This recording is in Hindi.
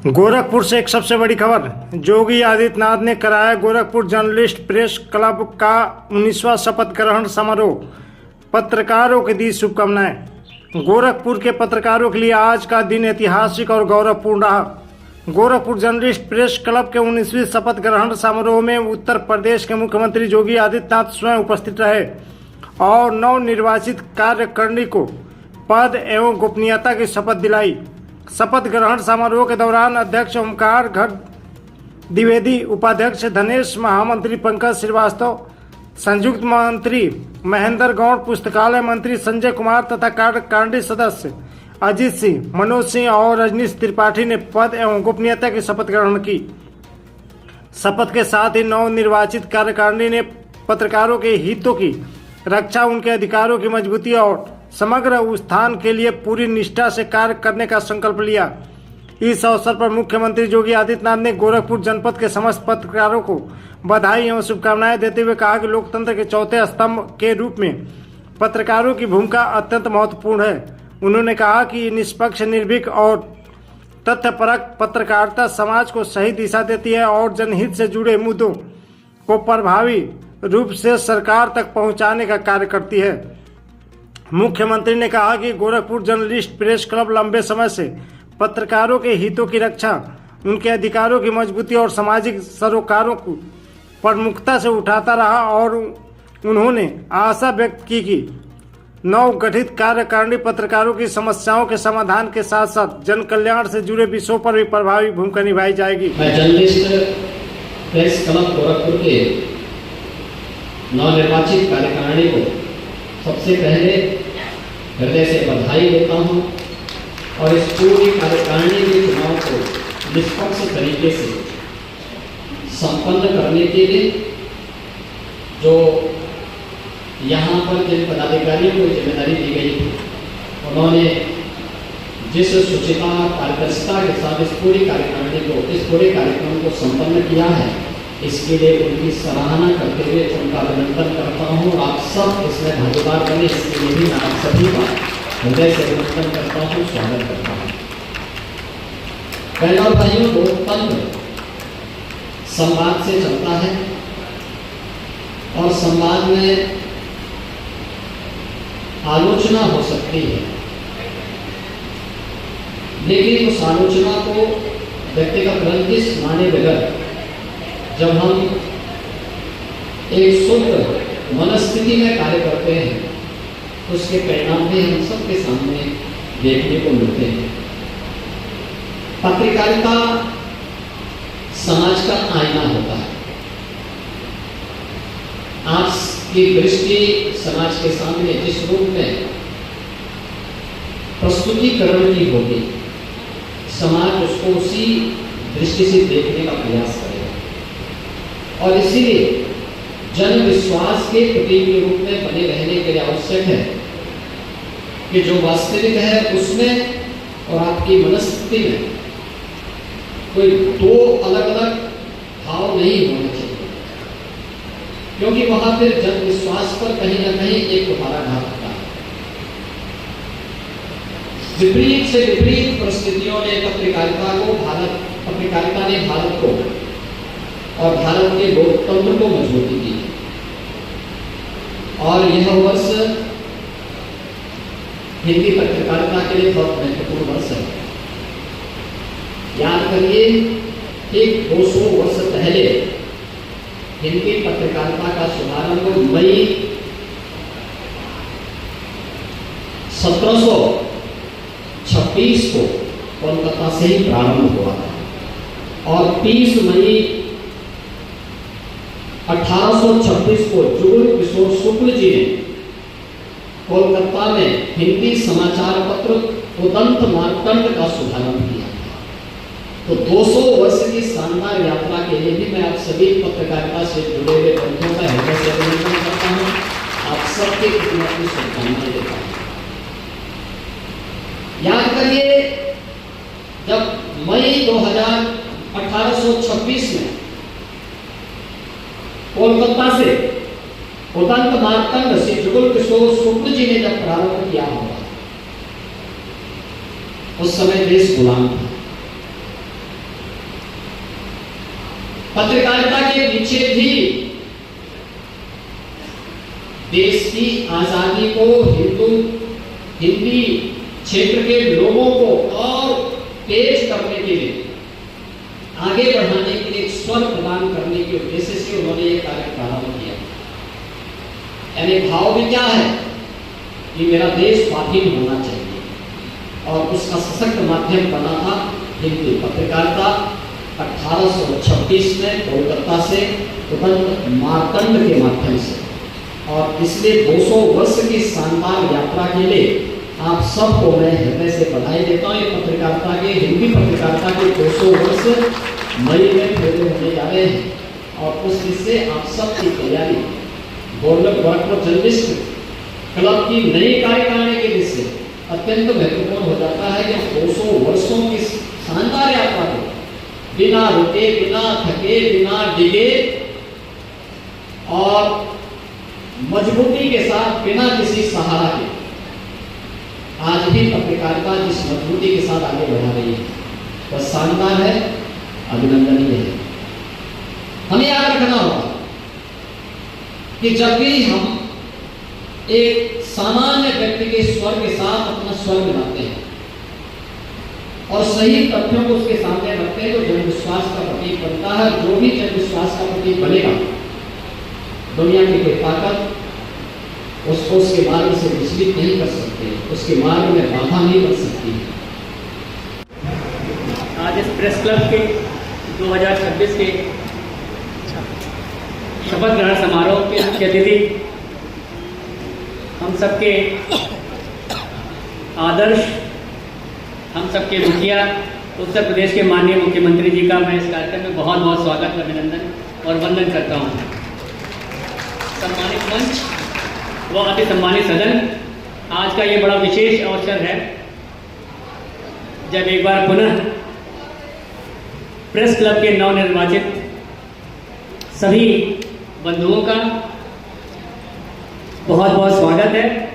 गोरखपुर से एक सबसे बड़ी खबर। योगी आदित्यनाथ ने कराया गोरखपुर जर्नलिस्ट प्रेस क्लब का 19वां शपथ ग्रहण समारोह। पत्रकारों के दी शुभकामनाएं। गोरखपुर के पत्रकारों के लिए आज का दिन ऐतिहासिक और गौरवपूर्ण रहा। गोरखपुर जर्नलिस्ट प्रेस क्लब के 19वीं शपथ ग्रहण समारोह में उत्तर प्रदेश के मुख्यमंत्री योगी आदित्यनाथ स्वयं उपस्थित रहे और नवनिर्वाचित कार्यकारिणी को पद एवं गोपनीयता की शपथ दिलाई। शपथ ग्रहण समारोह के दौरान अध्यक्ष ओमकार घट द्विवेदी, उपाध्यक्ष धनेश, महामंत्री पंकज श्रीवास्तव, संयुक्त मंत्री महेंद्र गौड़, पुस्तकालय मंत्री संजय कुमार तथा कार्यकारिणी सदस्य अजीत सिंह, मनोज सिंह और रजनीश त्रिपाठी ने पद एवं गोपनीयता की शपथ ग्रहण की। शपथ के साथ ही नवनिर्वाचित कार्यकारिणी ने पत्रकारों के हितों की रक्षा, उनके अधिकारों की मजबूती और समग्र उत्थान के लिए पूरी निष्ठा से कार्य करने का संकल्प लिया। इस अवसर पर मुख्यमंत्री योगी आदित्यनाथ ने गोरखपुर जनपद के समस्त पत्रकारों को बधाई एवं शुभकामनाएं देते हुए कहा कि लोकतंत्र के चौथे स्तंभ के रूप में पत्रकारों की भूमिका अत्यंत महत्वपूर्ण है। उन्होंने कहा कि निष्पक्ष, निर्भीक और तथ्यपरक पत्रकारिता समाज को सही दिशा देती है और जनहित से जुड़े मुद्दों को प्रभावी रूप से सरकार तक पहुंचाने का कार्य करती है। मुख्यमंत्री ने कहा कि गोरखपुर जर्नलिस्ट प्रेस क्लब लंबे समय से पत्रकारों के हितों की रक्षा, उनके अधिकारों की मजबूती और सामाजिक सरोकारों को प्रमुखता से उठाता रहा और उन्होंने आशा व्यक्त की कि नवगठित कार्यकारिणी पत्रकारों की समस्याओं के समाधान के साथ साथ जन कल्याण से जुड़े विषयों पर भी प्रभावी भूमिका निभाई जाएगी। मैं जर्नलिस्ट प्रेस क्लब गोरखपुर के नवनिर्वाचित कार्यकारिणी को सबसे पहले हृदय से बधाई देता हूं और इस पूरी कार्यकारिणी के चुनाव को निष्पक्ष तरीके से संपन्न करने के लिए जो यहाँ पर जिन पदाधिकारियों को जिम्मेदारी दी गई थी, उन्होंने जिस शुचिता पारदर्शिता के साथ इस पूरी कार्यकारिणी को, इस पूरे कार्यक्रम को संपन्न किया है, इसके लिए उनकी सराहना करते हुए उनका अभिनंदन करता हूँ। आप सब इसमें भागीदार बने, इसके लिए भी मैं आप सभी का हृदय से अभिनंदन करता हूँ, स्वागत करता हूँ। बहनों और भाइयों, लोकतंत्र संवाद से चलता है और संवाद में आलोचना हो सकती है, लेकिन उस आलोचना को व्यक्तिगत रंजिश माने बगैर जब हम एक शुद्ध मनस्थिति में कार्य करते हैं, उसके परिणाम भी हम सबके सामने देखने को मिलते हैं। पत्रकारिता समाज का आईना होता है। आज की दृष्टि समाज के सामने जिस रूप में प्रस्तुतिकरण की होगी, समाज उसको उसी दृष्टि से देखने का प्रयास करेगा और इसीलिए जन विश्वास के प्रतीक के रूप में बने रहने के लिए आवश्यक है कि जो वास्तविक है उसमें और आपकी मनस्थिति में कोई दो अलग अलग भाव नहीं होने चाहिए, क्योंकि वहां फिर जन विश्वास पर कहीं ना कहीं एक कुठाराघात होता है। विपरीत से विपरीत परिस्थितियों ने पत्रकारिता ने भारत को और भारत के लोकतंत्र को मजबूती दी और यह वर्ष हिंदी पत्रकारिता के लिए बहुत महत्वपूर्ण वर्ष है। याद करिए, ठीक 200 वर्ष पहले हिंदी पत्रकारिता का शुभारंभ मई 1726 को कोलकाता से ही प्रारंभ हुआ था और 30 मई 1826 को जुगल किशोर शुक्ल जी ने कोलकाता में हिंदी समाचार पत्र उदंत मार्तंड का शुभारंभ किया। तो 200 वर्ष की शानदार यात्रा के लिए भी मैं आप सभी पत्रकारिता से जुड़े हुए बंधुओं का हृदय से अभिनंदन करता हूँ। आप सबके प्रति अपनी शुभकामनाएं देता हूँ। याद करिए, जब मई 1826 में कोलकाता से उदंत मार्तंड श्री जुगल किशोर शुक्ल जी ने जब प्रारंभ किया होगा, उस समय देश गुलाम था। पत्रकारिता के पीछे भी देश की आजादी को हिंदी क्षेत्र के लोगों को और तेज करने के लिए, आगे बढ़ाने के लिए, एक स्वर प्रदान करने के उद्देश्य से उन्होंने ये कार्य प्रारंभ किया। यानी भाव भी क्या है कि मेरा देश स्वाधीन होना चाहिए, और उसका सशक्त माध्यम बना था हिंदी पत्रकारिता। 1836 में कोलकाता से स्वतंत्र मार्तंड के माध्यम से, और इसलिए 200 वर्ष की शानदार यात्रा के लिए आप सबको मैं हृदय से बधाई देता हूँ। ये पत्रकारिता के, हिंदी पत्रकारिता के 200 वर्ष मई में पूरे होने जा रहे हैं, और उस से आप सबकी तैयारी गोरखपुर जर्नलिस्ट क्लब की नई कार्यकारिणी के लिए अत्यंत महत्वपूर्ण हो जाता है कि 200 वर्षों की शानदार यात्रा को बिना रुके, बिना थके, बिना डिगे और मजबूती के साथ, बिना किसी सहारा के, आज भी पत्रकारिता जिस मजबूती के साथ आगे बढ़ा रही है वह शानदार है, अभिनंदनीय है। हमें याद रखना होगा कि जब भी हम एक सामान्य व्यक्ति के स्वर के साथ अपना स्वर मिलाते हैं और सही तथ्यों को उसके सामने रखते हैं, तो जनविश्वास का प्रतीक बनता है। जो भी जनविश्वास का प्रतीक बनेगा, दुनिया की कोई ताकत उसको उसके मार्ग से विचलित नहीं कर सकते, उसके मार्ग में बाधा नहीं बन सकती है। आज इस प्रेस क्लब के 2026 के शपथ ग्रहण समारोह के मुख्य अतिथि, हम सबके आदर्श, हम सबके मुखिया, उत्तर प्रदेश के माननीय मुख्यमंत्री जी का मैं इस कार्यक्रम में बहुत बहुत स्वागत, अभिनंदन और वंदन करता हूँ। सम्मानित मंच व अति सम्मानित सदन, आज का ये बड़ा विशेष अवसर है जब एक बार पुनः प्रेस क्लब के नवनिर्वाचित सभी बंधुओं का बहुत बहुत स्वागत है।